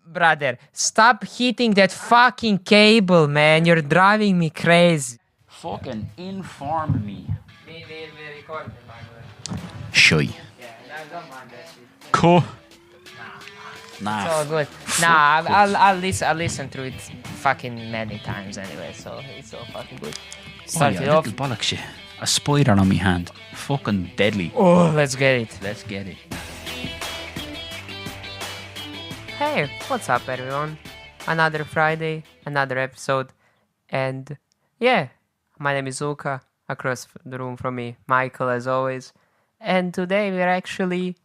Brother, stop hitting that fucking cable, man. You're driving me crazy. Fucking inform me. We recording, by the way. Shy. Yeah, I don't mind that shit. Cool. Nah. It's all good. fuck Nah, cuts. I'll listen through it fucking many times anyway, so it's all fucking good. Oh, Start yeah, it off. little bollocks shit. A spider on me hand. Fucking deadly. Oh, let's get it. Let's get it. Hey, what's up, everyone? Another Friday, another episode, and yeah, my name is Luka. Across the room from me, Michael, as always. And today we're actually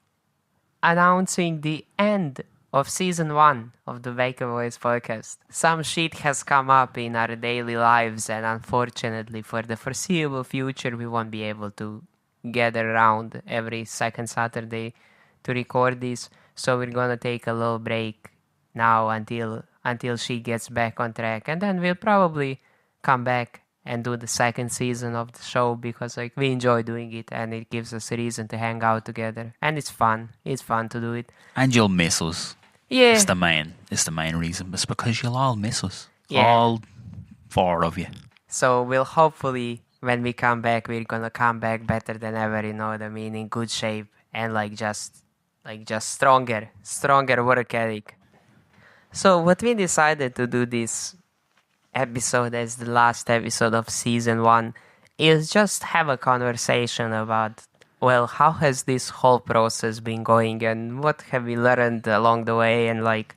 announcing the end of season 1 of the Boyz podcast. Some shit has come up in our daily lives, and unfortunately, for the foreseeable future, we won't be able to gather around every second Saturday to record this. So we're gonna take a little break now until she gets back on track, and then we'll probably come back and do the second season of the show because like we enjoy doing it and it gives us a reason to hang out together, and it's fun to do it. And you'll miss us. Yeah, It's the main reason. It's because you'll all miss us. Yeah. All 4 of you. so we'll hopefully, when we come back, we're gonna come back better than ever, you know what I mean, in good shape and just stronger work ethic. So what we decided to do this episode as the last episode of season 1 is just have a conversation about, well, how has this whole process been going and what have we learned along the way, and like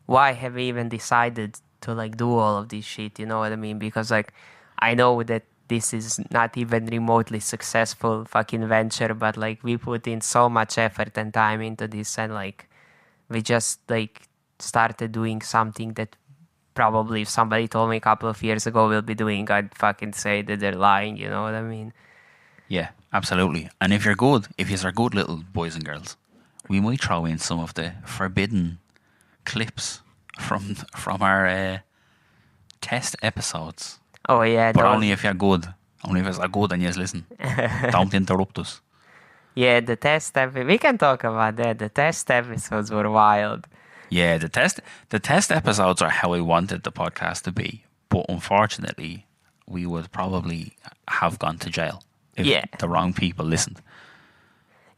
why have we even decided to like do all of this shit, you know what I mean? Because like I know that this is not even remotely successful fucking venture, but like we put in so much effort and time into this, and like we just like started doing something that probably if somebody told me a couple of years ago we'll be doing, I'd fucking say that they're lying, you know what I mean? Yeah, absolutely. And if you're good little boys and girls, we might throw in some of the forbidden clips from our test episodes. Oh yeah, But those- only if you're good. Only if it's good and you listen. Don't interrupt us. yeah, the test we can talk about that. The test episodes were wild. Yeah, the test episodes are how I wanted the podcast to be. But unfortunately, we would probably have gone to jail if Yeah. the wrong people listened.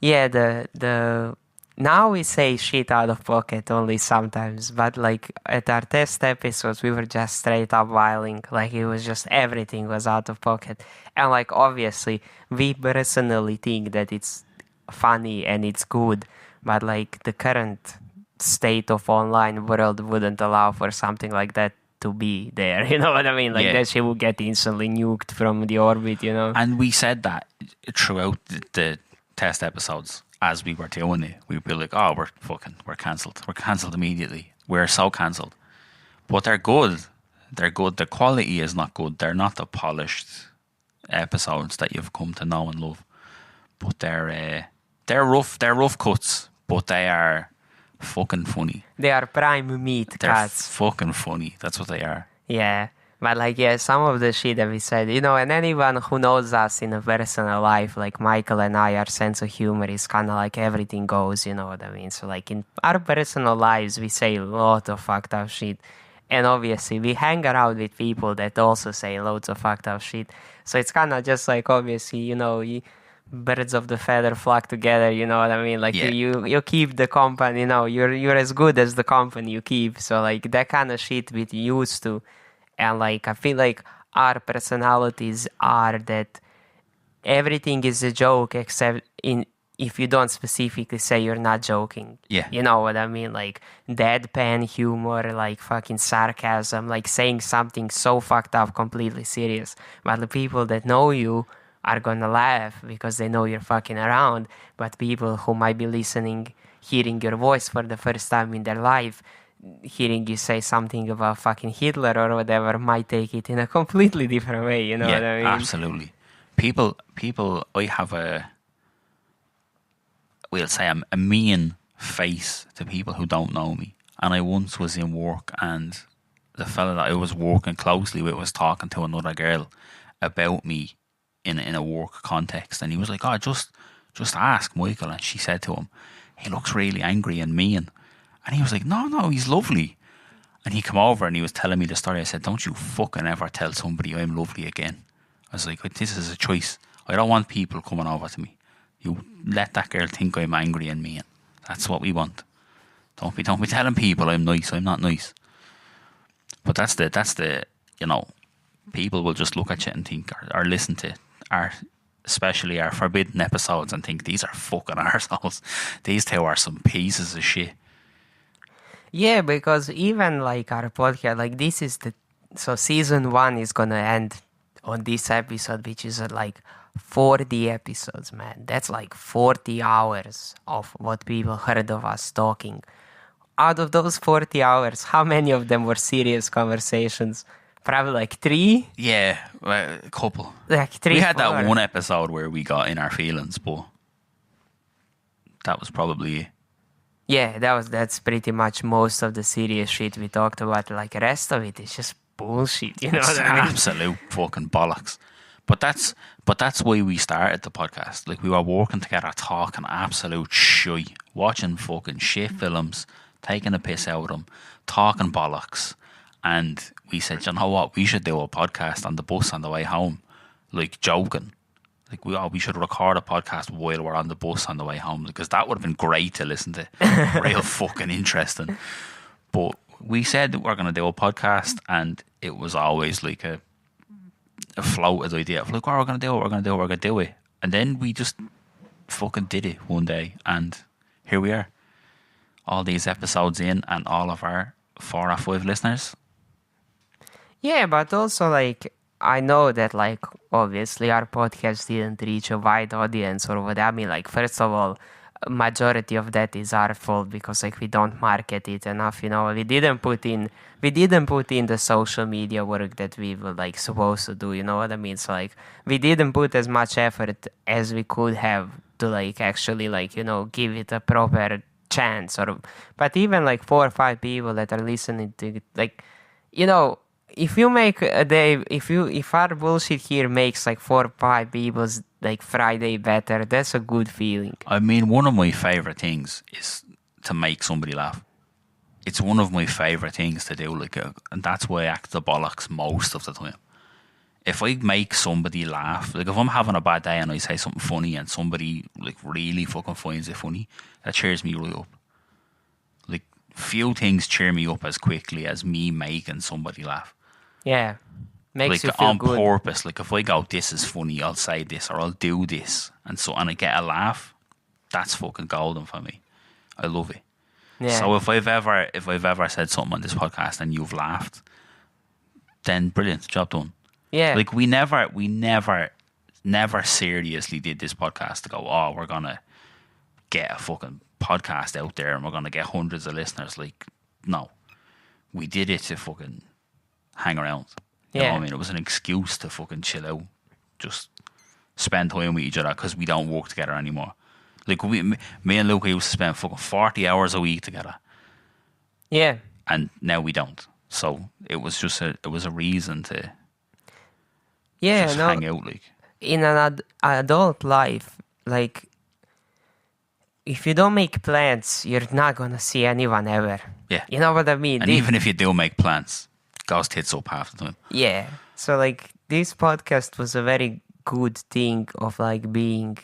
Yeah, the now we say shit out of pocket only sometimes, but like at our test episodes we were just straight up whiling. Like it was just everything was out of pocket. And like obviously we personally think that it's funny and it's good, but like the current state of online world wouldn't allow for something like that to be there. You know what I mean? Like Yeah. that shit would get instantly nuked from the orbit, you know? And we said that throughout the test episodes as we were doing it. We'd be like, oh, we're cancelled. We're cancelled immediately. We're so cancelled. But they're good. They're good. The quality is not good. They're not the polished episodes that you've come to know and love. But they're rough. They're rough cuts, but they are fucking funny. They are prime meat They're cuts. fucking funny. That's what they are. Yeah, but like, yeah, some of the shit that we said, you know, and anyone who knows us in a personal life, like Michael and I, our sense of humor is kind of like everything goes, you know what I mean? So like in our personal lives, we say a lot of fucked up shit. And obviously we hang around with people that also say loads of fucked up shit. So it's kind of just like, obviously, you know, birds of the feather flock together, you know what I mean? Like Yeah. you keep the company, you know, you're as good as the company you keep. So like that kind of shit we used to. And like I feel like our personalities are that everything is a joke except if you don't specifically say you're not joking. Yeah. You know what I mean? Like deadpan humor, like fucking sarcasm, like saying something so fucked up, completely serious. But the people that know you are gonna laugh because they know you're fucking around. But people who might be listening, hearing your voice for the first time in their life, hearing you say something about fucking Hitler or whatever, might take it in a completely different way, you know what I mean? Absolutely. People, I have we'll say a mean face to people who don't know me. And I once was in work and the fella that I was working closely with was talking to another girl about me in a work context. And he was like, oh, just ask Michael. And she said to him, he looks really angry and mean. And he was like, no, he's lovely. And he came over and he was telling me the story. I said, don't you fucking ever tell somebody I'm lovely again. I was like, this is a choice. I don't want people coming over to me. You let that girl think I'm angry and mean. That's what we want. Don't be telling people I'm nice. I'm not nice. But that's the people will just look at you and think, or listen to especially our forbidden episodes and think these are fucking arseholes. These two are some pieces of shit. Yeah, because even like our podcast, like this is so season 1 is gonna end on this episode, which is like 40 episodes, man. That's like 40 hours of what people heard of us talking. Out of those 40 hours, how many of them were serious conversations? Probably like 3? Yeah, a couple. Like 3, We had 4. that one episode where we got in our feelings, but that was probably... Yeah, that's pretty much most of the serious shit we talked about. Like the rest of it is just bullshit, you know It's what I mean? absolute fucking bollocks. But that's why we started the podcast. Like, we were working together, talking absolute shit, watching fucking shit films, taking a piss out of them, talking bollocks. And we said, you know what, we should do a podcast on the bus on the way home. Like, joking. Like, we should record a podcast while we're on the bus on the way home, because that would have been great to listen to. Real fucking interesting. But we said that we're going to do a podcast, and it was always like a floated idea of like, oh, we're going to do it. And then we just fucking did it one day, and here we are. All these episodes in, and all of our 4 or 5 listeners. Yeah, but also like I know that like obviously our podcast didn't reach a wide audience or what I mean. Like, first of all, majority of that is our fault because like we don't market it enough, you know. We didn't put in the social media work that we were like supposed to do, you know what I mean? So like we didn't put as much effort as we could have to like actually like, you know, give it a proper chance. But even like 4 or 5 people that are listening to it, like, you know, if you make a day, if our bullshit here makes like 4 or 5 people's like Friday better, that's a good feeling. I mean, one of my favourite things is to make somebody laugh. It's one of my favourite things to do, and that's why I act the bollocks most of the time. If I make somebody laugh, like if I'm having a bad day and I say something funny and somebody like really fucking finds it funny, that cheers me right up. Like, few things cheer me up as quickly as me making somebody laugh. Yeah, makes like you feel on good. purpose. Like, if I go, this is funny, I'll say this or I'll do this, and I get a laugh, that's fucking golden for me. I love it. Yeah. So if I've ever said something on this podcast and you've laughed, then brilliant, job done. Yeah. Like, we never seriously did this podcast to go, oh, we're gonna get a fucking podcast out there and we're gonna get hundreds of listeners. Like, no, we did it to fucking hang around. You know what I mean? It was an excuse to fucking chill out, just spend time with each other, because we don't work together anymore. Like, me and Luke used to spend fucking 40 hours a week together. Yeah. And now we don't. So it was just a reason to hang out. Like, in an adult life, like, if you don't make plans, you're not gonna see anyone ever. Yeah. You know what I mean? And even if you do make plans, it goes tits up half the time. Yeah. So like this podcast was a very good thing of like being,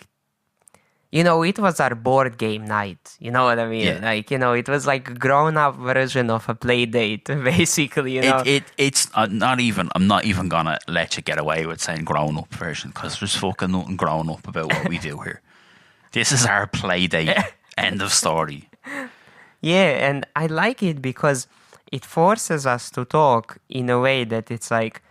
you know, it was our board game night. You know what I mean? Yeah. Like, you know, it was like a grown up version of a play date, basically, you know. It's not even, I'm not even gonna let you get away with saying grown up version, because there's fucking nothing grown up about what we do here. This is our play date. End of story. Yeah, and I like it because it forces us to talk in a way that it's like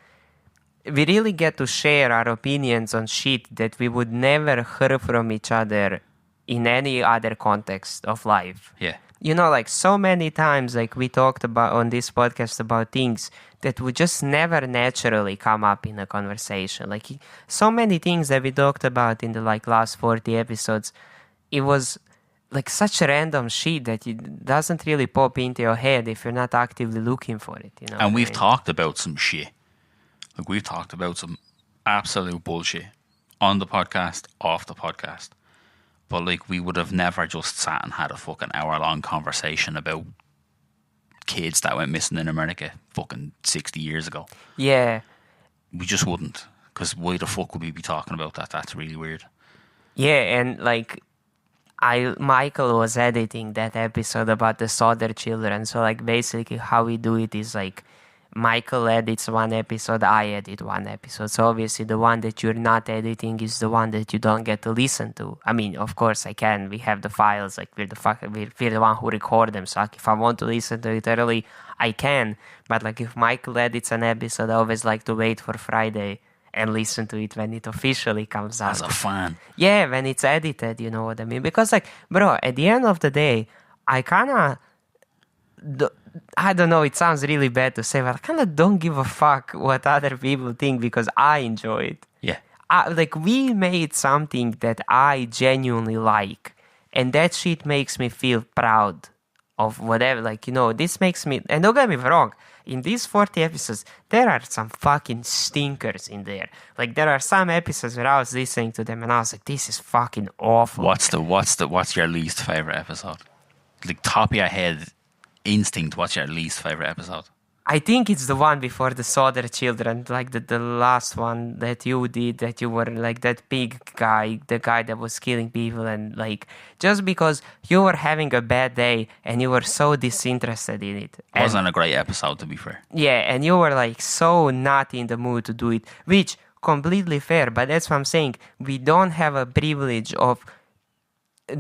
we really get to share our opinions on shit that we would never hear from each other in any other context of life. Yeah. You know, like so many times, like we talked about on this podcast about things that would just never naturally come up in a conversation. Like so many things that we talked about in the like last 40 episodes, it was like such random shit that it doesn't really pop into your head if you're not actively looking for it, you know. And we've talked about some shit. Like, we've talked about some absolute bullshit on the podcast, off the podcast. But like, we would have never just sat and had a fucking hour-long conversation about kids that went missing in America fucking 60 years ago. Yeah. We just wouldn't. Because why the fuck would we be talking about that? That's really weird. Yeah, and like Michael was editing that episode about the soldier children. So like basically how we do it is like Michael edits one episode, I edit one episode. So obviously the one that you're not editing is the one that you don't get to listen to. I mean, of course I can. We have the files, like we're the one who record them. So like if I want to listen to it early, I can. But like if Michael edits an episode, I always like to wait for Friday and listen to it when it officially comes out. As a fan. Yeah, when it's edited, you know what I mean? Because like, bro, at the end of the day, I kind of... I don't know, it sounds really bad to say, but I kind of don't give a fuck what other people think because I enjoy it. Yeah. Like, we made something that I genuinely like, and that shit makes me feel proud of whatever. Like, you know, this makes me... And don't get me wrong, in these 40 episodes, there are some fucking stinkers in there. Like, there are some episodes where I was listening to them and I was like, this is fucking awful. What's your least favorite episode? Like, top of your head... instinct, what's your least favorite episode? I think it's the one before the soldier children, like the last one that you did, that you were like that big guy, the guy that was killing people, and like just because you were having a bad day and you were so disinterested in it. It wasn't a great episode, to be fair. Yeah, and you were like so not in the mood to do it, which completely fair, but that's what I'm saying. We don't have a privilege of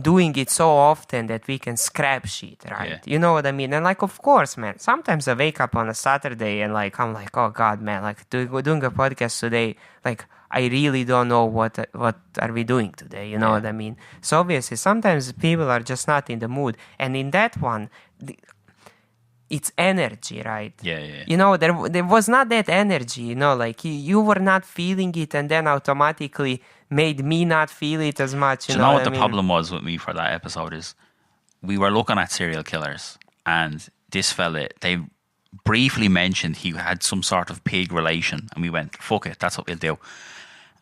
doing it so often that we can scrap shit, right? Yeah. You know what I mean? And like, of course, man, sometimes I wake up on a Saturday and like, I'm like, oh God, man, like doing a podcast today, like, I really don't know what are we doing today, you know what I mean? So obviously, sometimes people are just not in the mood. And in that one, it's energy, right? Yeah. You know, there was not that energy, you know, like you were not feeling it and then automatically made me not feel it as much. You know what the problem was with me for that episode is we were looking at serial killers and this fella, they briefly mentioned he had some sort of pig relation and we went, fuck it, that's what we'll do.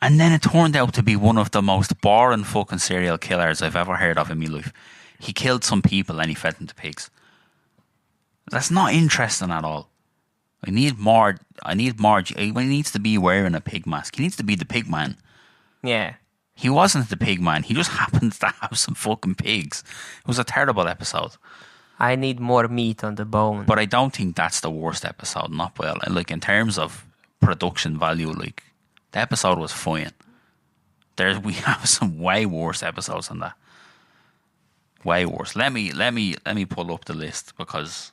And then it turned out to be one of the most boring fucking serial killers I've ever heard of in my life. He killed some people and he fed them to pigs. That's not interesting at all. I need more. He needs to be wearing a pig mask. He needs to be the pig man. Yeah. He wasn't the pig man. He just happens to have some fucking pigs. It was a terrible episode. I need more meat on the bone. But I don't think that's the worst episode. Not well. Like in terms of production value, like the episode was fine. We have some way worse episodes than that. Way worse. Let me pull up the list because.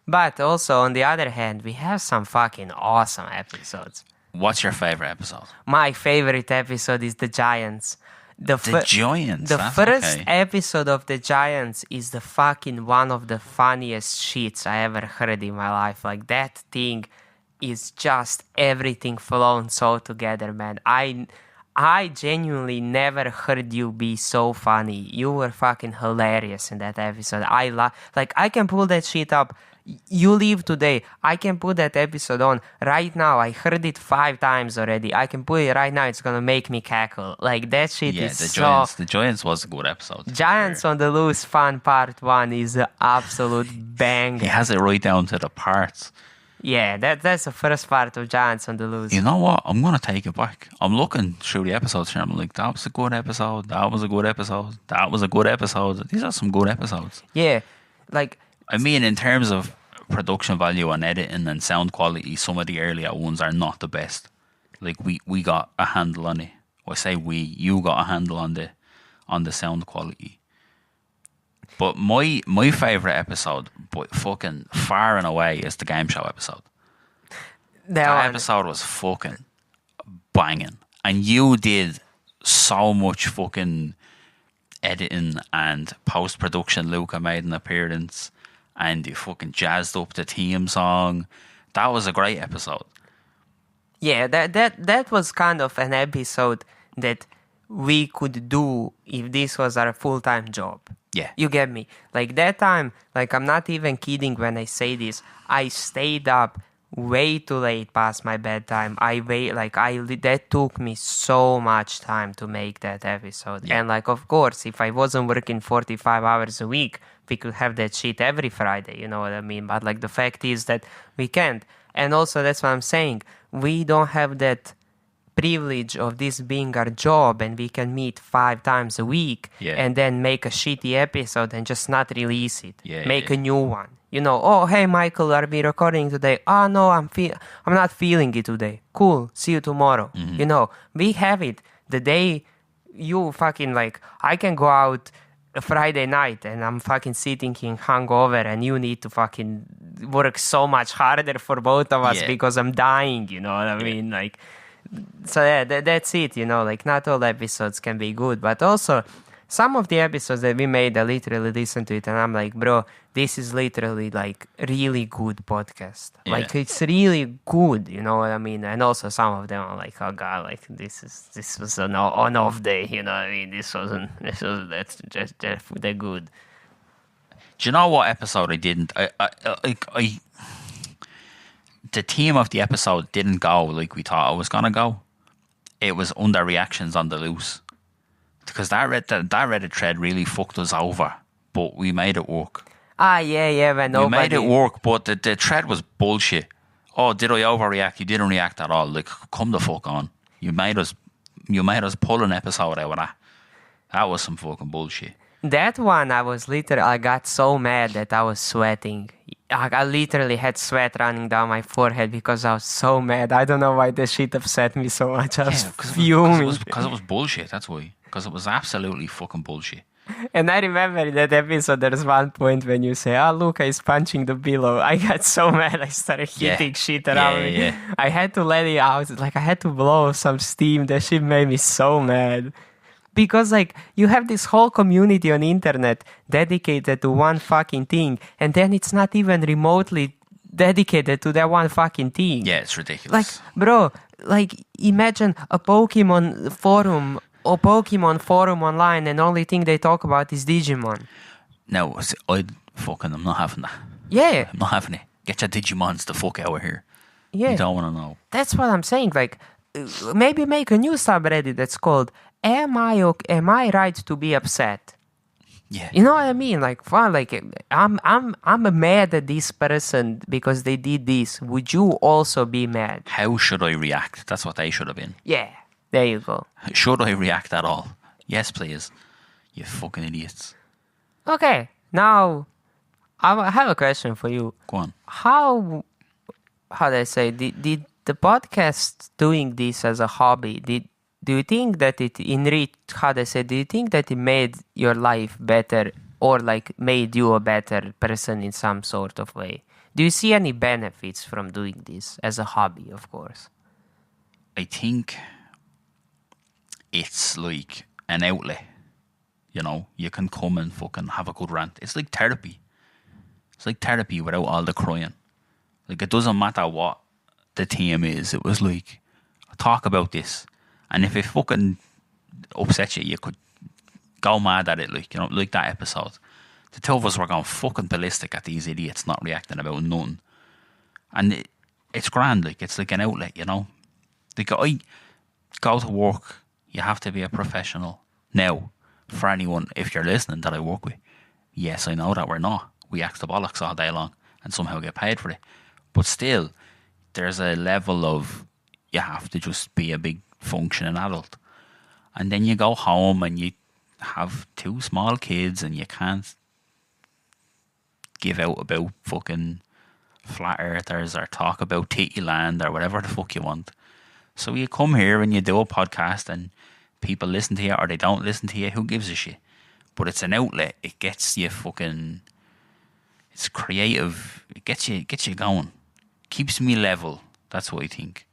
But also on the other hand, we have some fucking awesome episodes. What's your favorite episode? My favorite episode is The Giants. The Giants? The That's first okay. episode of The Giants is the fucking one of the funniest shits I ever heard in my life. Like, that thing is just everything flown so together, man. I genuinely never heard you be so funny. You were fucking hilarious in that episode. I can pull that shit up. You leave today, I can put that episode on right now. I heard it 5 times already. I can put it right now. It's gonna make me cackle. Like, that shit is The Giants was a good episode. Giants on the Loose Fun Part 1 is an absolute banger. He has it right down to the parts. Yeah, that's the first part of Giants on the Loose. You know what? I'm gonna take it back. I'm looking through the episodes here. I'm like, that was a good episode. That was a good episode. That was a good episode. These are some good episodes. Yeah, like. I mean, in terms of production value and editing and sound quality, some of the earlier ones are not the best. Like we got a handle on it. I say you got a handle on the sound quality. But my favourite episode, but fucking far and away, is the game show episode. That episode was fucking banging. And you did so much fucking editing and post-production. Luca made an appearance and you fucking jazzed up the theme song. That was a great episode. Yeah, that was kind of an episode that we could do if this was our full-time job. Yeah. You get me? Like, that time, like, I'm not even kidding when I say this. I stayed up way too late past my bedtime. That took me so much time to make that episode. Yeah. And like, of course, if I wasn't working 45 hours a week, we could have that shit every Friday, you know what I mean? But like the fact is that we can't. And also that's what I'm saying. We don't have that privilege of this being our job, and we can meet 5 times a week Yeah. and then make a shitty episode and just not release it. Yeah, Make yeah. a new one. You know, oh hey Michael, are we recording today? Oh no, I'm not feeling it today. Cool, see you tomorrow. You know, we have it the day you fucking like I can go out a Friday night and I'm fucking sitting in hungover and you need to fucking work so much harder for both of us Yeah. because I'm dying, you know what I mean? Like, so yeah, that's it, you know, like not all episodes can be good, but also some of the episodes that we made, I literally listen to it and I'm like, bro, this is literally like really good podcast. Yeah. Like it's really good, you know what I mean? And also some of them are like, oh god, like this was an on-off day, you know what I mean? That's just they're good. Do you know what episode I didn't? I the theme of the episode didn't go like we thought it was gonna go. It was underreactions on the loose, because that Reddit thread really fucked us over, but we made it work. Ah, yeah, when We nobody... made it work, but the thread was bullshit. Oh, did I overreact? You didn't react at all. Like, come the fuck on. You made us pull an episode out of that. That was some fucking bullshit. That one, I got so mad that I was sweating. I literally had sweat running down my forehead because I was so mad. I don't know why this shit upset me so much. I was fuming. Because it was bullshit, that's why. Because it was absolutely fucking bullshit. And I remember in that episode, there's one point when you say, oh, Luca is punching the pillow. I got so mad. I started hitting shit around me. Yeah. I had to let it out. Like, I had to blow some steam. That shit made me so mad. Because, like, you have this whole community on the internet dedicated to one fucking thing, and then it's not even remotely dedicated to that one fucking thing. Yeah, it's ridiculous. Like, bro, like, imagine a Pokemon forum or Pokemon forum online, and the only thing they talk about is Digimon. No, I'm not having that. Yeah, I'm not having it. Get your Digimons the fuck out of here. yeah. You don't want to know. That's what I'm saying. Like, maybe make a new subreddit that's called Am I right to be upset? Yeah. You know what I mean? Like, fun. Like, I'm mad at this person because they did this. Would you also be mad? How should I react? That's what they should have been. Yeah, there you go. Should I react at all? Yes, please. You fucking idiots. Okay, now I have a question for you. Go on. How do I say? Did the podcast doing this as a hobby? Do you think that it enriched? How do I say? Do you think that it made your life better, or like made you a better person in some sort of way? Do you see any benefits from doing this as a hobby? Of course. I think it's like an outlet. You know, you can come and fucking have a good rant. It's like therapy. It's like therapy without all the crying. Like, it doesn't matter what the theme is. It was like, talk about this. And if it fucking upsets you, you could go mad at it. Like, you know, like that episode. The two of us were going fucking ballistic at these idiots not reacting about nothing. And it's grand. Like, it's like an outlet, you know. Like, I go to work. You have to be a professional. Now, for anyone, if you're listening, that I work with, yes, I know that we're not. We act the bollocks all day long and somehow get paid for it. But still, there's a level of, you have to just be a big functioning adult. And then you go home and you have 2 small kids and you can't give out about fucking flat earthers or talk about Titty Land or whatever the fuck you want. So you come here and you do a podcast and people listen to you or they don't listen to you. Who gives a shit? But it's an outlet. It gets you fucking... It's creative. It gets you going. Keeps me level. That's what I think.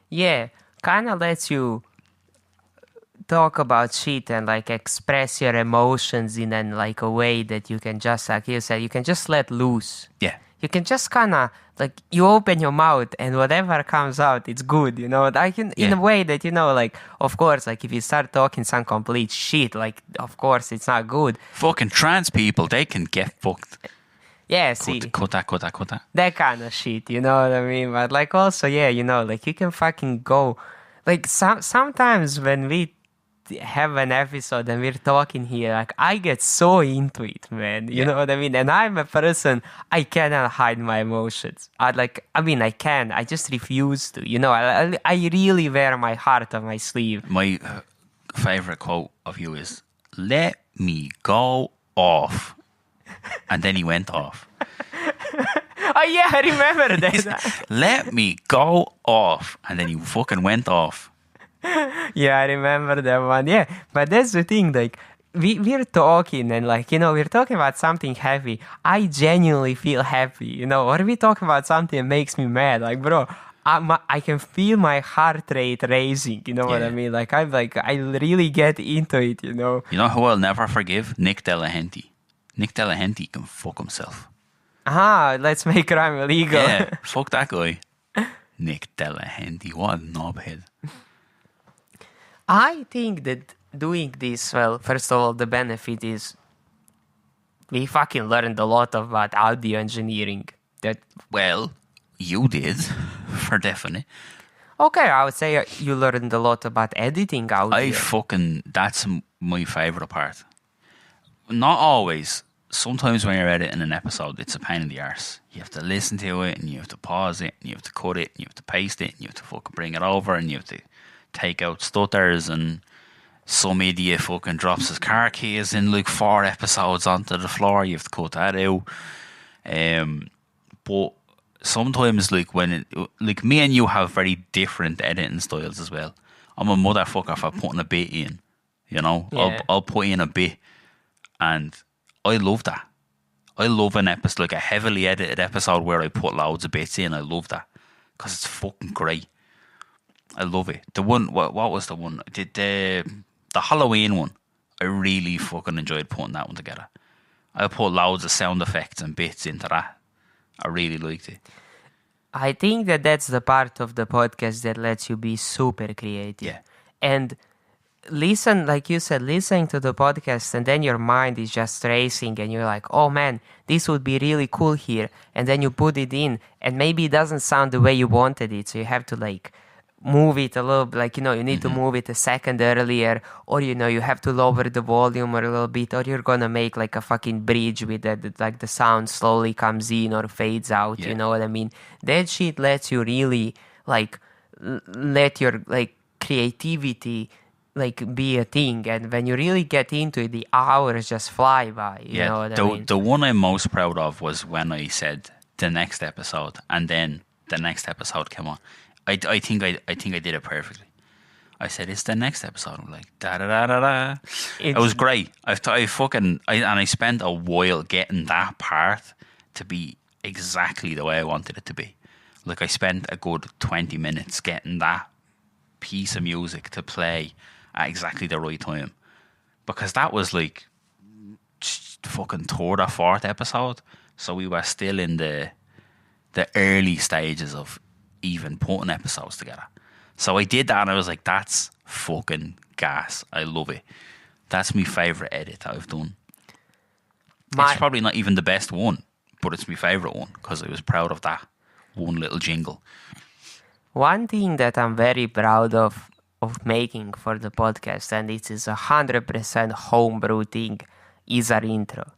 Yeah, kind of lets you talk about shit and like express your emotions in like a way that you can just, like you said, you can just let loose. Yeah. You can just kind of like, you open your mouth and whatever comes out, it's good, you know, like in a way that, you know, like, of course, like if you start talking some complete shit, like, of course, it's not good. Fucking trans people, they can get fucked. Yeah, see. Cut that. That kind of shit, you know what I mean? But like also, yeah, you know, like you can fucking go, like sometimes when we have an episode and we're talking here, like I get so into it, man. You know what I mean? And I'm a person, I cannot hide my emotions. I can. I just refuse to. You know, I really wear my heart on my sleeve. My favorite quote of you is, "Let me go off," and then he went off. Oh yeah, I remember that. "Let me go off," and then he fucking went off. Yeah, I remember that one. Yeah, but that's the thing. Like, we're talking and like, you know, we're talking about something heavy. I genuinely feel happy, you know, or we talk about something that makes me mad. Like, bro, I can feel my heart rate raising. You know what I mean? Like, I really get into it. You know. You know who I'll never forgive? Nick Delahanty. Nick Delahanty can fuck himself. Let's make crime illegal. Yeah, fuck that guy. Nick Delahanty, what a knobhead. I think that doing this, well, first of all, the benefit is we fucking learned a lot about audio engineering. Well, you did, for definite. Okay, I would say you learned a lot about editing audio. That's my favourite part. Not always. Sometimes when you're editing an episode, it's a pain in the arse. You have to listen to it, and you have to pause it, and you have to cut it, and you have to paste it, and you have to fucking bring it over, and you have to take out stutters, and some idiot fucking drops his car keys in like 4 episodes onto the floor. You have to cut that out. But sometimes, like like me and you have very different editing styles as well. I'm a motherfucker for putting a bit in. You know, Yeah. I'll put in a bit, and I love that. I love an episode, like a heavily edited episode where I put loads of bits in. I love that because it's fucking great. I love it. The one, what was the one? The Halloween one. I really fucking enjoyed putting that one together. I put loads of sound effects and bits into that. I really liked it. I think that that's the part of the podcast that lets you be super creative. Yeah. And listen, like you said, listening to the podcast and then your mind is just racing and you're like, oh man, this would be really cool here. And then you put it in and maybe it doesn't sound the way you wanted it. So you have to like move it a little bit, like, you know, you need to move it a second earlier, or, you know, you have to lower the volume a little bit, or you're gonna make like a fucking bridge with that, like the sound slowly comes in or fades out. You know what I mean? That shit lets you really like let your like creativity like be a thing, and when you really get into it, the hours just fly by. You know what I mean? The one I'm most proud of was when I said the next episode, and then the next episode came on. I think I did it perfectly. I said it's the next episode. I'm like da da da da da. It was great. I spent a while getting that part to be exactly the way I wanted it to be. Like I spent a good 20 minutes getting that piece of music to play at exactly the right time, because that was like fucking 3rd or 4th episode. So we were still in the early stages of even putting episodes together. So I did that and I was like, that's fucking gas. I love it. That's my favourite edit that I've done. It's probably not even the best one, but it's my favourite one because I was proud of that one little jingle. One thing that I'm very proud of making for the podcast, and it is 100% homebrew thing, is our intro.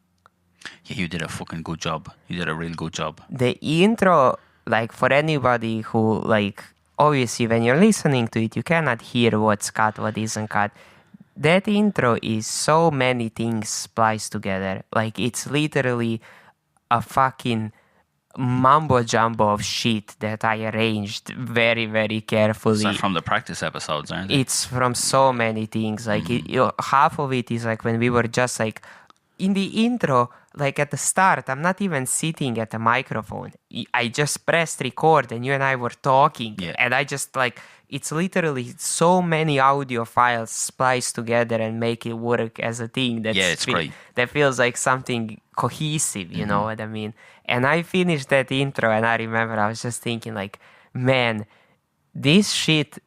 Yeah, you did a fucking good job. You did a real good job. The intro, like for anybody who, like, obviously when you're listening to it, you cannot hear what's cut, what isn't cut. That intro is so many things spliced together. Like, it's literally a fucking mumbo jumbo of shit that I arranged very, very carefully. Is that from the practice episodes, aren't they? It's from so many things. Like, half of it is like when we were just like in the intro, like at the start, I'm not even sitting at the microphone. I just pressed record and you and I were talking. Yeah. And I just like, it's literally so many audio files spliced together and make it work as a thing. It's great. That feels like something cohesive, you know what I mean? And I finished that intro and I remember I was just thinking like, man, this shit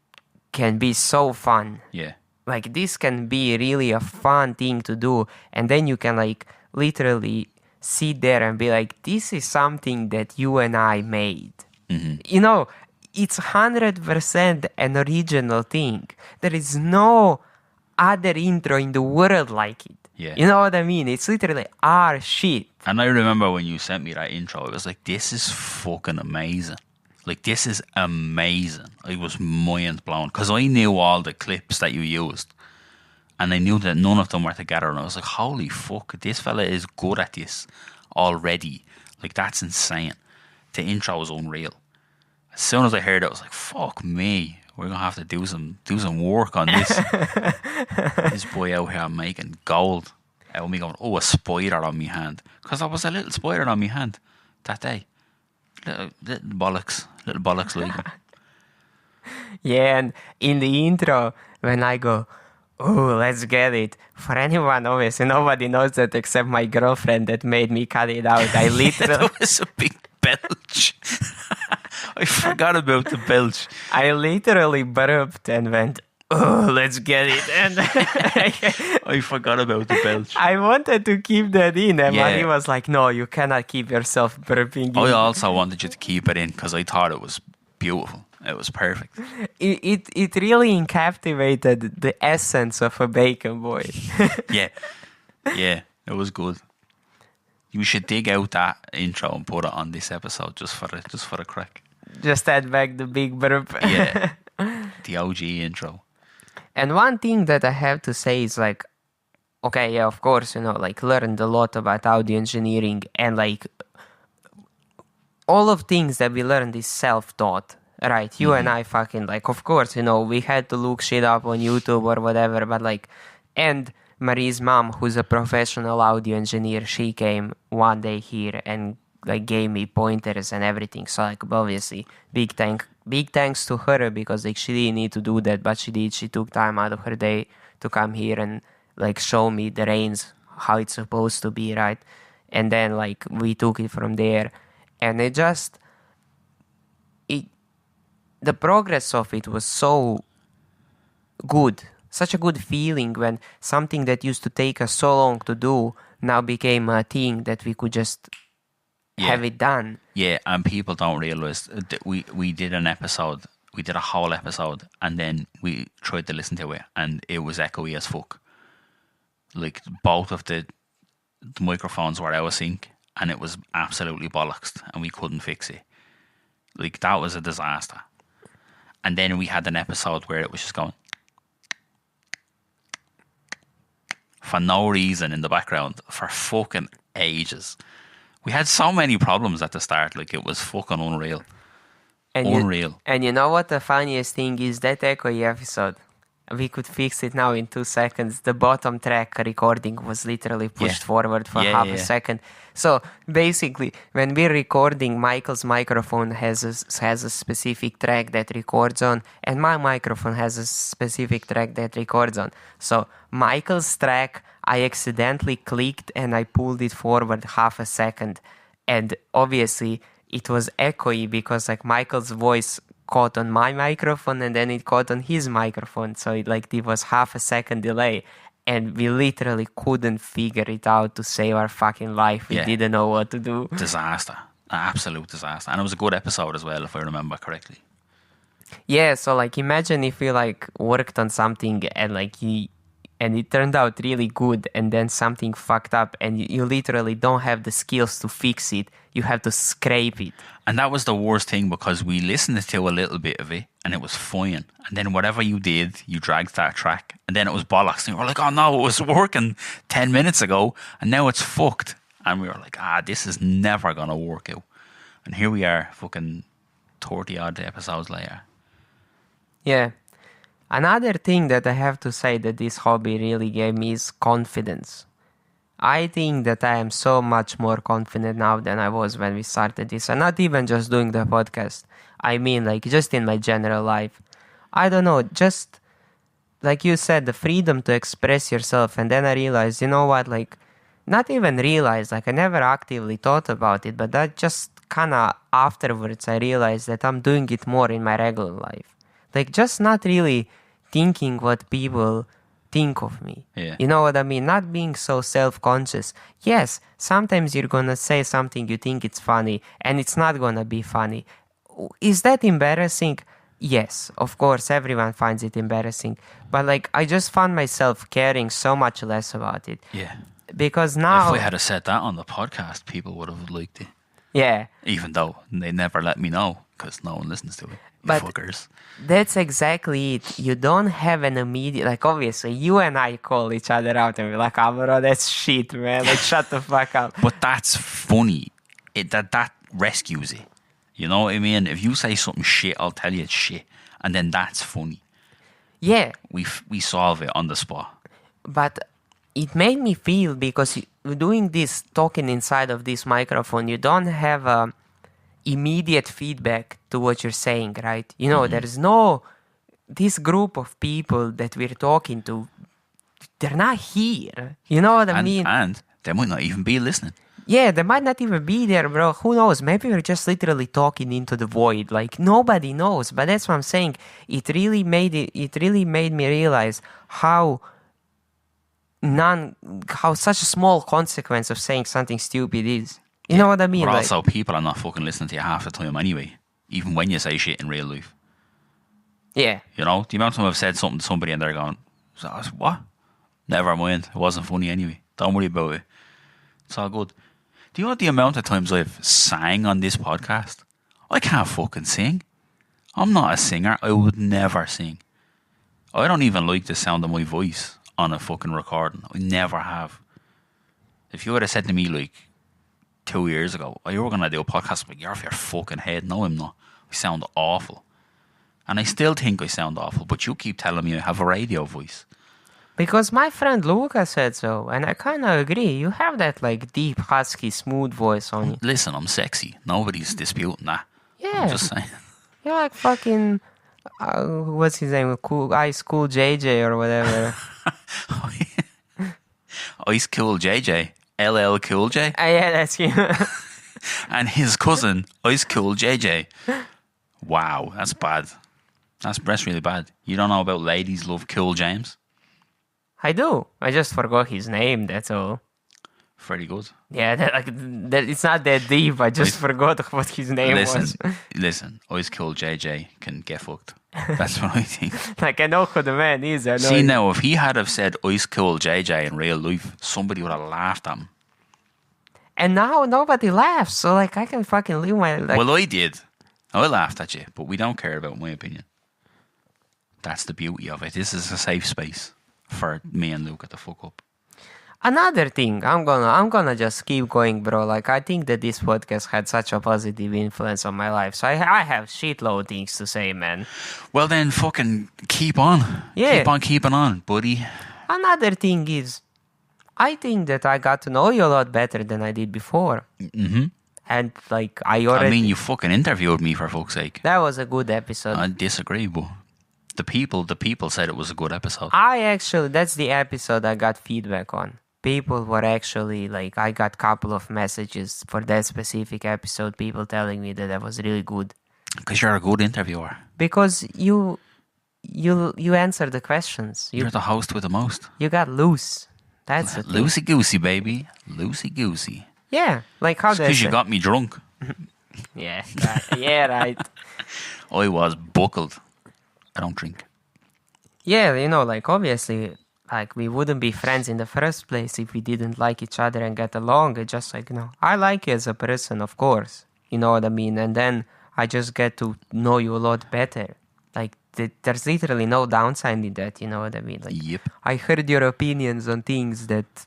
can be so fun. Yeah. Like, this can be really a fun thing to do. And then you can, like, literally sit there and be like, this is something that you and I made. You know, it's 100% an original thing. There is no other intro in the world like it. Yeah. You know what I mean? It's literally our shit. And I remember when you sent me that intro, it was like, this is fucking amazing. Like, this is amazing. I was mind blown because I knew all the clips that you used, and I knew that none of them were together. And I was like, holy fuck, this fella is good at this already. Like, that's insane. The intro was unreal. As soon as I heard it, I was like, fuck me. We're gonna have to do some work on this. This boy out here making gold. Out of me going, oh, a spider on me hand. Because there was a little spider on me hand that day. Little bollocks leaking. Yeah, and in the intro, when I go, oh, let's get it. For anyone, obviously, nobody knows that except my girlfriend that made me cut it out. I literally... That was a big belch. I forgot about the belch. I literally burped and went, oh, let's get it. And I forgot about the belch. I wanted to keep that in. And Yeah. he was like, no, you cannot keep yourself burping. I also wanted you to keep it in because I thought it was beautiful. It was perfect. It really encapsulated the essence of a bacon boy. Yeah. Yeah, it was good. You should dig out that intro and put it on this episode just for the crack. Just add back the big burp. Yeah. The OG intro. And one thing that I have to say is like, okay, yeah, of course, like learned a lot about audio engineering, and like all of things that we learned is self-taught, right? You and I fucking like, of course, we had to look shit up on YouTube or whatever, but like, and Marie's mom, who's a professional audio engineer, she came one day here and like gave me pointers and everything. So like, obviously, big thanks to her, because like she didn't need to do that, but she did. She took time out of her day to come here and like show me the reins, how it's supposed to be, right? And then like we took it from there, and the progress of it was so good, such a good feeling when something that used to take us so long to do now became a thing that we could just have it done. Yeah, and people don't realize that we did an episode, we did a whole episode, and then we tried to listen to it, and it was echoey as fuck. Like, both of the microphones were out of sync, and it was absolutely bollocks, and we couldn't fix it. Like, that was a disaster. And then we had an episode where it was just going for no reason in the background for fucking ages. We had so many problems at the start, like it was fucking unreal. Unreal. And you know what the funniest thing is? That echoey episode, we could fix it now in 2 seconds. The bottom track recording was literally pushed forward for half a second. So basically, when we're recording, Michael's microphone has a specific track that records on, and my microphone has a specific track that records on. So Michael's track, I accidentally clicked and I pulled it forward half a second, and obviously it was echoey because like Michael's voice caught on my microphone and then it caught on his microphone, so it was half a second delay, and we literally couldn't figure it out to save our fucking life. We didn't know what to do. Disaster. Absolute disaster. And it was a good episode as well, if I remember correctly. Yeah, so like imagine if we like worked on something and like and it turned out really good, and then something fucked up, and you literally don't have the skills to fix it. You have to scrape it. And that was the worst thing, because we listened to a little bit of it and it was fine. And then whatever you did, you dragged that track, and then it was bollocks. And we were like, oh no, it was working 10 minutes ago and now it's fucked. And we were like, this is never going to work out. And here we are, fucking 30 odd episodes later. Yeah. Another thing that I have to say that this hobby really gave me is confidence. I think that I am so much more confident now than I was when we started this. And not even just doing the podcast. I mean, like, just in my general life. I don't know, just, like you said, the freedom to express yourself. And then I realized, you know what, like, not even realized, like, I never actively thought about it. But that just kind of afterwards, I realized that I'm doing it more in my regular life. Like, just not really thinking what people think of me. Yeah. You know what I mean? Not being so self-conscious. Yes, sometimes you're gonna say something you think it's funny and it's not gonna be funny. Is that embarrassing? yes, of course, everyone finds it embarrassing. But like, I just found myself caring so much less about it. Yeah. Because If now, we had have said that on the podcast, people would have liked it. yeah, Even though they never let me know because no one listens to it. You But- fuckers. that's exactly it. You don't have an immediate, like, obviously, you and I call each other out and we're like, oh, bro, that's shit, man. Like, shut the fuck up. But that's funny. That rescues it. You know what I mean? If you say something shit, I'll tell you it's shit. And then that's funny. Yeah, We solve it on the spot. but it made me feel because doing this, talking inside of this microphone, you don't have immediate feedback to what you're saying, right? You know, there's no, this group of people that we're talking to, they're not here. You know what I mean? And they might not even be listening. Yeah, they might not even be there, bro. Who knows? Maybe we're just literally talking into the void. Like, nobody knows. But that's what I'm saying. It really made me realize how such a small consequence of saying something stupid is. You know what I mean? But Like, also, people are not fucking listening to you half the time anyway. Even when you say shit in real life. yeah. You know? The amount of time I've said something to somebody and they're going, what? Never mind. It wasn't funny anyway. Don't worry about it. It's all good. Do you know the amount of times I've sang on this podcast? I can't fucking sing. I'm not a singer. I would never sing. I don't even like the sound of my voice on a fucking recording. I never have. If you would have said to me like 2 years ago, oh, you were going to do a podcast, like, you're off your fucking head. No, I'm not. I sound awful. And I still think I sound awful, but you keep telling me I have a radio voice. Because my friend Luca said so, and I kind of agree. You have that, like, deep, husky, smooth voice on you. Listen, I'm sexy. Nobody's disputing that. Yeah. I'm just saying. You're like fucking, what's his name? Ice Cool JJ or whatever. Ice Cool JJ. LL Cool J. Yeah, that's him. And his cousin, Ice Cool JJ. Wow, that's bad. That's really bad. You don't know about Ladies Love Cool James? I do. I just forgot his name, that's all. Very good. Yeah, it's not that deep. I just forgot what his name was. Listen, Ice Cool JJ can get fucked. That's what I think. Like, I know who the man is. I know See, now, if he had have said Ice Cool JJ in real life, somebody would have laughed at him. And now nobody laughs, so, like, I can fucking live my... Like, Well, I did. I laughed at you, but we don't care about my opinion. That's the beauty of it. This is a safe space for me and Luke to fuck up. another thing, I'm gonna just keep going, bro. Like, I think that this podcast had such a positive influence on my life, so I have shitload things to say, man. Well, then fucking keep on. Yeah. Keep on keeping on, buddy. Another thing is, I think that I got to know you a lot better than I did before. Mm-hmm. And, like, I already... I mean, you fucking interviewed me, for fuck's sake. That was a good episode. I disagree, but the people said it was a good episode. That's the episode I got feedback on. People were actually, like, I got a couple of messages for that specific episode, people telling me that was really good. Because you're a good interviewer. Because you answer the questions. You're the host with the most. You got loose. That's the thing. Loosey-goosey, baby. Loosey-goosey. Yeah, like how Because you got me drunk. Yeah, yeah, right. I was buckled. I don't drink. Yeah, like, obviously, like, we wouldn't be friends in the first place if we didn't like each other and get along. It's just like, I like you as a person, of course. You know what I mean? And then I just get to know you a lot better. Like, there's literally no downside in that, you know what I mean? Like, Yep. I heard your opinions on things that,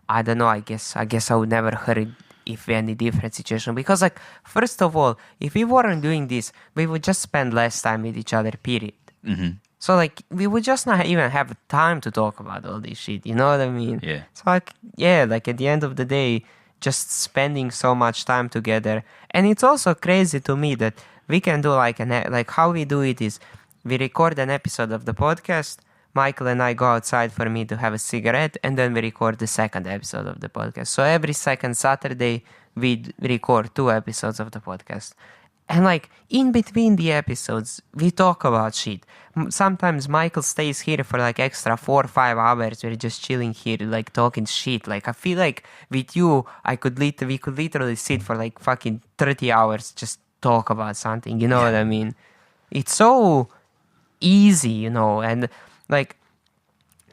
I don't know, I guess I would never heard if we're in a different situation. Because, like, first of all, if we weren't doing this, we would just spend less time with each other, period. Mm-hmm. So, like, we would just not even have time to talk about all this shit, you know what I mean? Yeah. So, like, yeah, like, at the end of the day, just spending so much time together. And it's also crazy to me that we can do, like, how we do it is, we record an episode of the podcast, Michael and I go outside for me to have a cigarette, and then we record the second episode of the podcast. So every second Saturday, we record 2 episodes of the podcast. And, like, in between the episodes, we talk about shit. Sometimes Michael stays here for, like, extra 4 or 5 hours. We're just chilling here, like, talking shit. Like, I feel like with you, we could literally sit for, like, fucking 30 hours, just talk about something. You know what I mean? it's so easy, you know, and like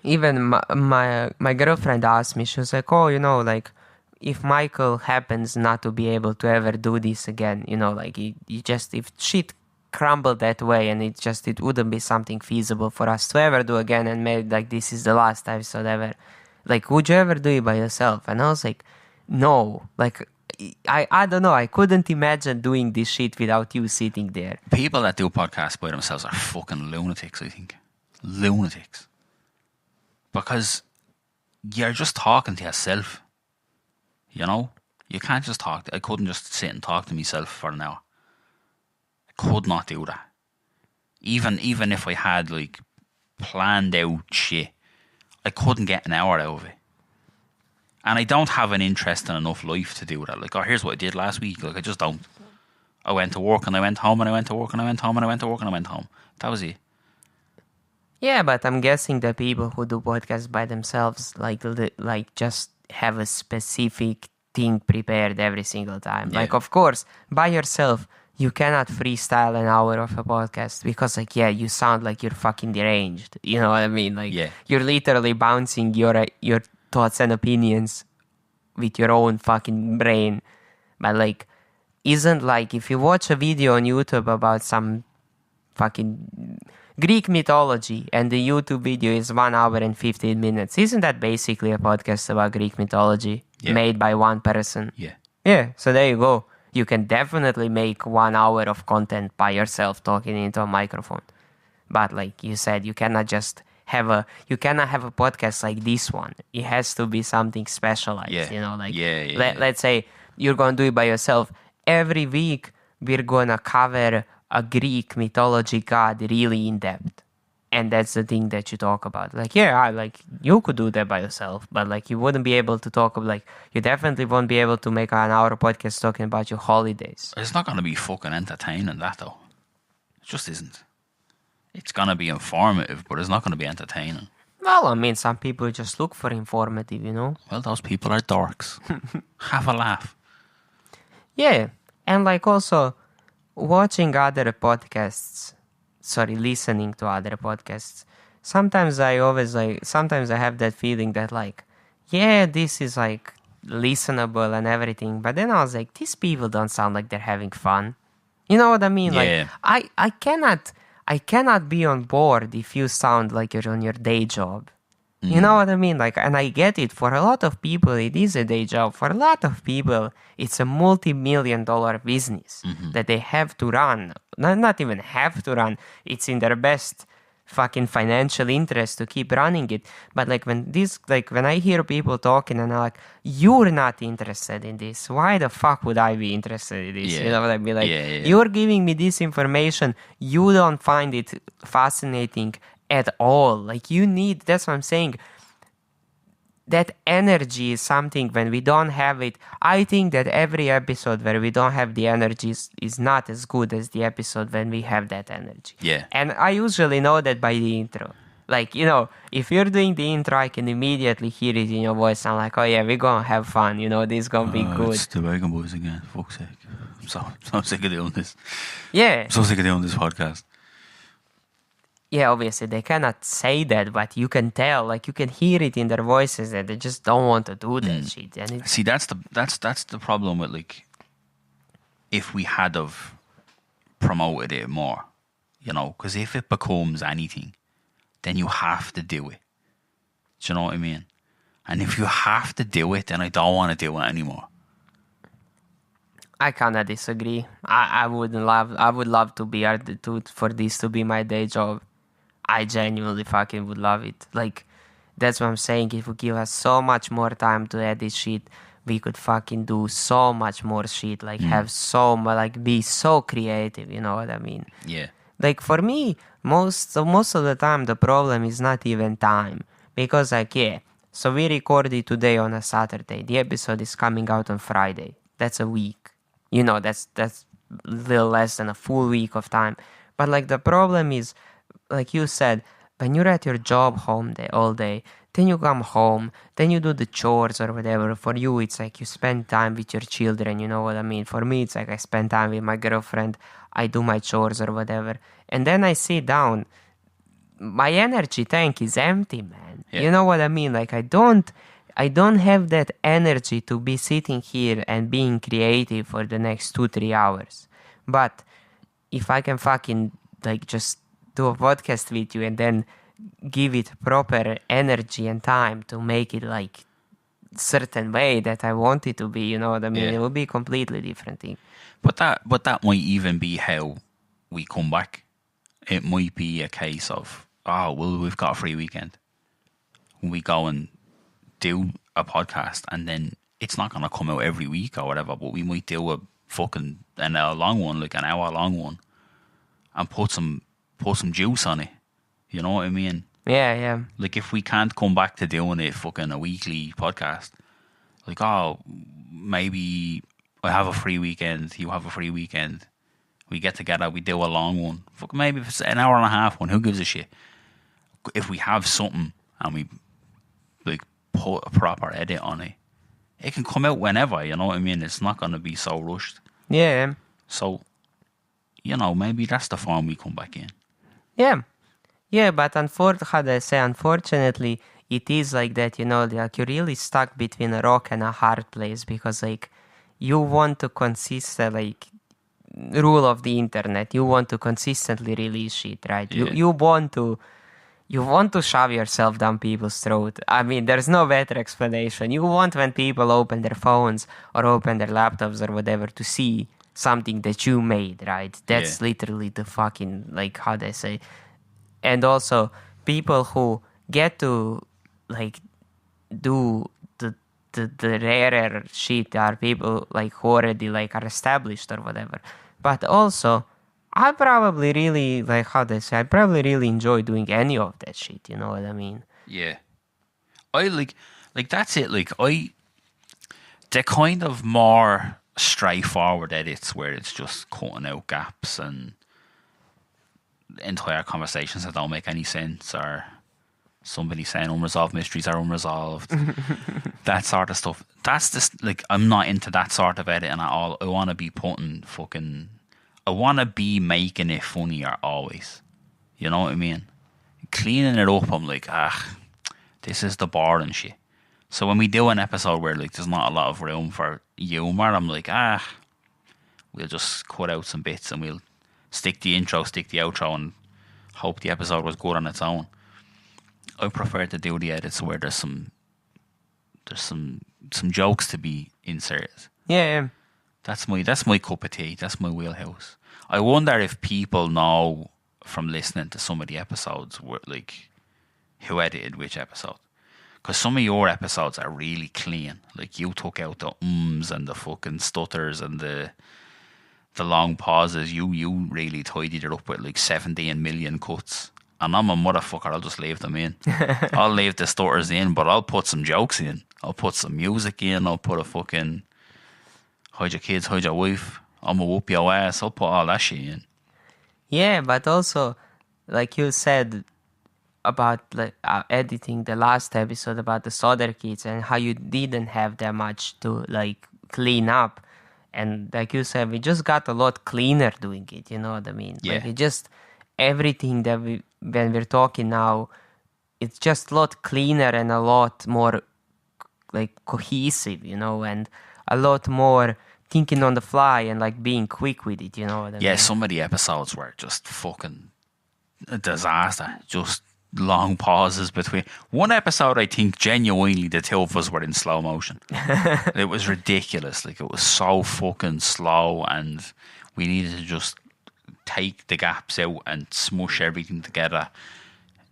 even my girlfriend asked me, she was like, oh, you know, like if Michael happens not to be able to ever do this again, you know, like he just, if shit crumbled that way and it wouldn't be something feasible for us to ever do again, and maybe like this is the last episode ever, like would you ever do it by yourself? And I was like, no, like I don't know, I couldn't imagine doing this shit without you sitting there. People that do podcasts by themselves are fucking lunatics, I think. Lunatics. Because you're just talking to yourself. You know? You can't just talk. I couldn't just sit and talk to myself for an hour. I could not do that. Even if I had like planned out shit, I couldn't get an hour out of it. And I don't have an interest in enough life to do that. Like, oh, here's what I did last week. Like, I just don't. I went to work and I went home and I went to work and I went home and I went to work and I went home. That was it. Yeah, but I'm guessing the people who do podcasts by themselves, like just have a specific thing prepared every single time. Yeah. Like, of course, by yourself, you cannot freestyle an hour of a podcast because, like, yeah, you sound like you're fucking deranged. You know what I mean? Like, Yeah. you're literally bouncing your thoughts and opinions with your own fucking brain. But, like, isn't like if you watch a video on YouTube about some fucking Greek mythology and the YouTube video is 1 hour and 15 minutes, isn't that basically a podcast about Greek mythology made by one person? Yeah. Yeah, so there you go. You can definitely make 1 hour of content by yourself talking into a microphone. But like you said, you cannot just have a podcast like this one. It has to be something specialized, Yeah. you know, like Yeah. let's say you're going to do it by yourself. Every week we're going to cover a Greek mythology god really in depth. And that's the thing that you talk about. Like, yeah, like you could do that by yourself, but like you wouldn't be able to talk like you definitely won't be able to make an hour podcast talking about your holidays. It's not going to be fucking entertaining, that though. It just isn't. It's going to be informative, but it's not going to be entertaining. Well, I mean, some people just look for informative, you know? Well, those people are dorks. Have a laugh. Yeah, and like also watching other podcasts, listening to other podcasts, sometimes I have that feeling that like, yeah, this is like listenable and everything, but then I was like, these people don't sound like they're having fun. You know what I mean? Yeah. Like, I cannot be on board if you sound like you're on your day job. You know what I mean? Like, and I get it. For a lot of people, it is a day job. For a lot of people, it's a multi-million-dollar business that they have to run. Not even have to run. It's in their best fucking financial interest to keep running it. But like when I hear people talking and I'm like, you're not interested in this. Why the fuck would I be interested in this? Yeah. You know what I mean? Like, Yeah. you're giving me this information. You don't find it fascinating at all. Like, you need, that's what I'm saying. That energy is something when we don't have it. I think that every episode where we don't have the energy is not as good as the episode when we have that energy. Yeah. And I usually know that by the intro. Like, you know, if you're doing the intro, I can immediately hear it in your voice. I'm like, oh yeah, we're gonna have fun. You know, this is gonna be good. It's the Wagon Boys again. Fuck's sake. I'm so sick of doing this. Yeah. I'm so sick of doing this podcast. Yeah, obviously they cannot say that, but you can tell, like you can hear it in their voices that they just don't want to do that shit. And See, that's the problem with, like, if we had have promoted it more, you know, because if it becomes anything, then you have to do it. Do you know what I mean? And if you have to do it, then I don't want to do it anymore. I kinda disagree. I would love to be for this to be my day job. I genuinely fucking would love it. Like, that's what I'm saying. If we give us so much more time to edit shit, we could fucking do so much more shit. Like, have so much, like, be so creative. You know what I mean? Yeah. Like, for me, most of the time, the problem is not even time. Because, like, yeah, so we recorded today on a Saturday. The episode is coming out on Friday. That's a week. You know, that's a little less than a full week of time. But, like, the problem is, like you said, when you're at your job all day, then you come home, then you do the chores or whatever. For you, it's like you spend time with your children, you know what I mean? For me, it's like I spend time with my girlfriend, I do my chores or whatever. And then I sit down. My energy tank is empty, man. Yeah. You know what I mean? Like I don't have that energy to be sitting here and being creative for the next 2-3 hours. But if I can fucking like just do a podcast with you and then give it proper energy and time to make it like certain way that I want it to be, you know what I mean? Yeah. It will be a completely different thing. But that might even be how we come back. It might be a case of, oh, well, we've got a free weekend. We go and do a podcast, and then it's not going to come out every week or whatever, but we might do a fucking an hour long one, like an hour long one, and put some juice on it. You know what I mean? Yeah. Like, if we can't come back to doing it fucking a weekly podcast, like, oh, maybe I have a free weekend, you have a free weekend, we get together, we do a long one. Fuck, maybe if it's an hour and a half one, who gives a shit? If we have something and we like put a proper edit on it, it can come out whenever, you know what I mean? It's not going to be so rushed. Yeah. So, you know, maybe that's the form we come back in. Yeah, but unfortunately, it is like that, you know, like you're really stuck between a rock and a hard place because, like, you want to like, rule of the internet, you want to consistently release shit, right? Yeah. You want to shove yourself down people's throat. I mean, there's no better explanation. You want when people open their phones or open their laptops or whatever to see something that you made, right? That's literally the fucking, like, how they say. And also, people who get to, like, do the rarer shit are people, like, who already, like, are established or whatever. But also, I probably really, like, how they say, I probably really enjoy doing any of that shit, you know what I mean? Yeah. I like that's it. Like, the kind of more straightforward edits where it's just cutting out gaps and entire conversations that don't make any sense, or somebody saying unresolved mysteries are unresolved. That sort of stuff. That's just, like, I'm not into that sort of editing at all. I want to be I want to be making it funnier always. You know what I mean? Cleaning it up, I'm like, this is the boring shit. So when we do an episode where, like, there's not a lot of room for humour, I'm like, we'll just cut out some bits and we'll stick the intro, stick the outro, and hope the episode was good on its own. I prefer to do the edits where there's some jokes to be inserted. Yeah. That's my cup of tea. That's my wheelhouse. I wonder if people know from listening to some of the episodes like who edited which episode. Because some of your episodes are really clean. Like, you took out the ums and the fucking stutters and the long pauses. You really tidied it up with like 17 million cuts. And I'm a motherfucker, I'll just leave them in. I'll leave the stutters in, but I'll put some jokes in. I'll put some music in. I'll put a fucking hide your kids, hide your wife, I'm gonna whoop your ass. I'll put all that shit in. Yeah, but also, like you said about, like, editing the last episode about the Soder kids and how you didn't have that much to, like, clean up. And like you said, we just got a lot cleaner doing it, you know what I mean? Yeah. Like, it just, everything that when we're talking now, it's just a lot cleaner and a lot more, like, cohesive, you know, and a lot more thinking on the fly and, like, being quick with it, you know what I mean? Yeah, some of the episodes were just fucking a disaster. Just long pauses between. One episode, I think, genuinely, the two of us were in slow motion. It was ridiculous. Like, it was so fucking slow, and we needed to just take the gaps out and smush everything together.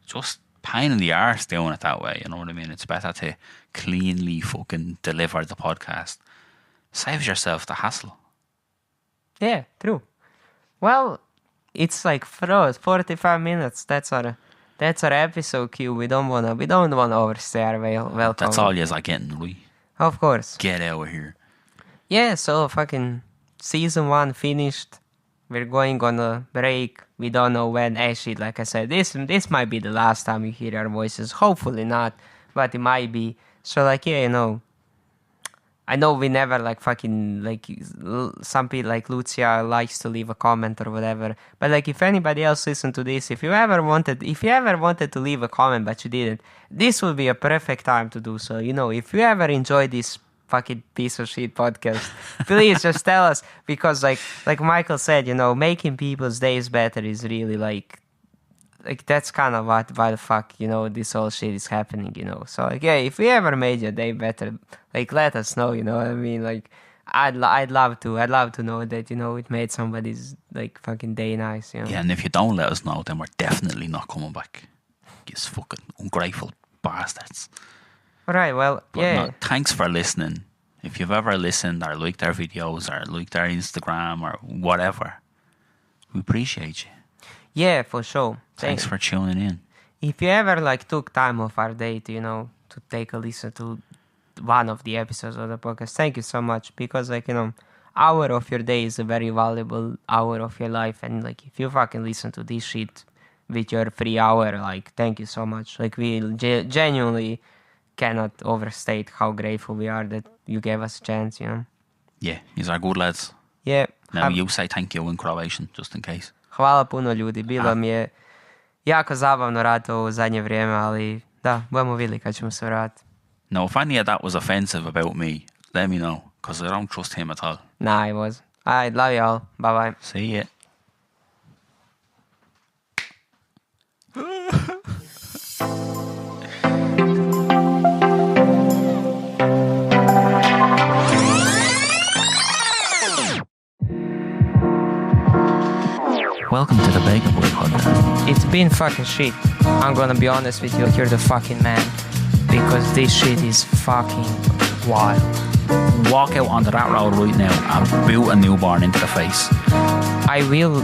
Just pain in the arse doing it that way, you know what I mean? It's better to cleanly fucking deliver the podcast. Saves yourself the hassle. Yeah, true. Well, it's like for us, 45 minutes. That's our episode cue. We don't wanna overstay our welcome. That's all you're getting, Louis. Of course. Get out of here. Yeah, so fucking season 1 finished. We're going on a break. We don't know when. Actually, like I said, this might be the last time you hear our voices. Hopefully not, but it might be. So like, yeah, I know we never like fucking like some people like Lucia likes to leave a comment or whatever. But like if anybody else listened to this, if you ever wanted to leave a comment but you didn't, this would be a perfect time to do so. If you ever enjoy this fucking piece of shit podcast, please just tell us, because like Michael said, making people's days better is really like that's kind of why the fuck this whole shit is happening. So like, yeah, if we ever made your day better, like let us know. What I mean, like I'd love to know that it made somebody's like fucking day nice. Yeah, and if you don't let us know, then we're definitely not coming back. You fucking ungrateful bastards. Right, well, but yeah. No, thanks for listening. If you've ever listened or liked our videos or liked our Instagram or whatever, we appreciate you. Yeah, for sure. Thanks for tuning in. If you ever like took time off our day to, to take a listen to one of the episodes of the podcast, thank you so much, because like, hour of your day is a very valuable hour of your life, and like if you fucking listen to this shit with your free hour, like thank you so much. Like we genuinely cannot overstate how grateful we are that you gave us a chance, Yeah, these are good lads. Yeah. Now you say thank you in Croatian, just in case. Hvala puno ljudi, bilo mi je jako zabavno raditi ovo u zadnje vrijeme, ali da, budemo vidjeli kad ćemo se vratiti. No, if any of that was offensive about me, let me know, because I don't trust him at all. Nah, it was. I love you all. Bye-bye. See ya. Welcome to the Hyperbolic podcast. It's been fucking shit. I'm gonna be honest with you. You're the fucking man. Because this shit is fucking wild. Walk out onto that road right now and boot a newborn into the face. I will.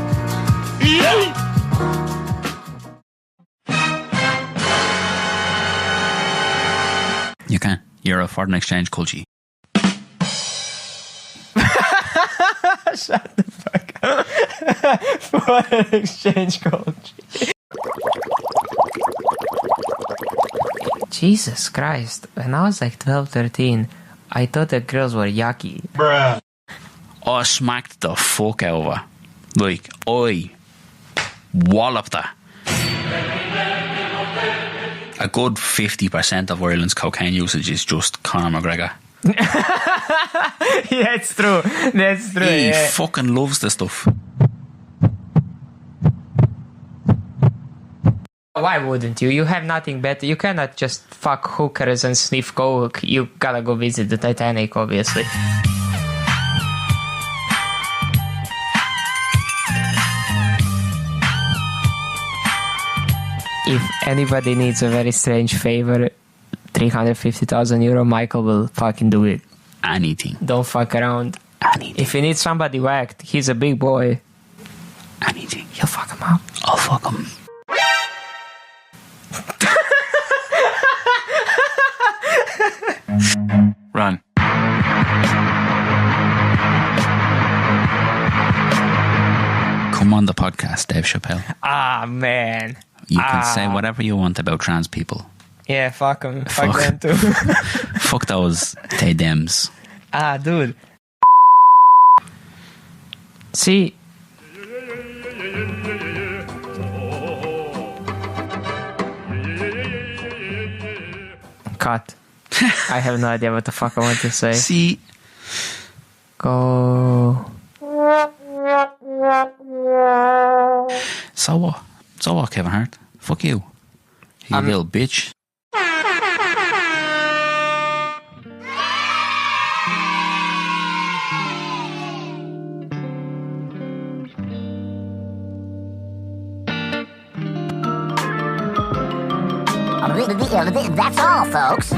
You can. You're a foreign exchange culture. Shut the fuck up. Foreign exchange culture. Jesus Christ. When I was like 12, 13, I thought that girls were yucky. Bruh. I smacked the fuck out of her. Like, I walloped her. A good 50% of Ireland's cocaine usage is just Conor McGregor. Yeah, it's true. That's true. He fucking loves the stuff. Why wouldn't you? You have nothing better. You cannot just fuck hookers and sniff coke. You gotta go visit the Titanic, obviously. If anybody needs a very strange favor, 350,000 euro, Michael will fucking do it. Anything. Don't fuck around. Anything. If you need somebody whacked, he's a big boy. Anything. You'll fuck him up. I'll fuck him. Run. Come on the podcast, Dave Chappelle. Ah, man. You can say whatever you want about trans people. Yeah, fuck them. Fuck them too. Fuck those they dems. Ah, dude. See. Cut. I have no idea what the fuck I want to say. See. Go. So what? So what, Kevin Hart? Fuck you. You little bitch. That's all, folks.